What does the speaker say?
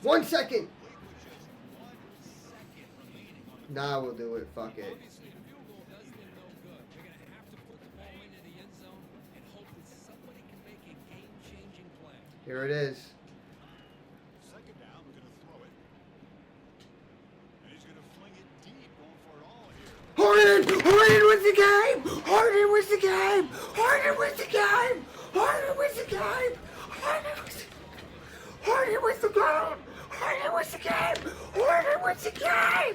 1 second. Nah, we'll do it. Fuck it. Here it is. Second down, going to throw it. And he's going to fling it deep, going for it all here. Horton! Horton wins the game! Horton wins the game! Horton wins the game! Horton wins the game! Horton wins the game! Horton wins the game! Horton wins the game!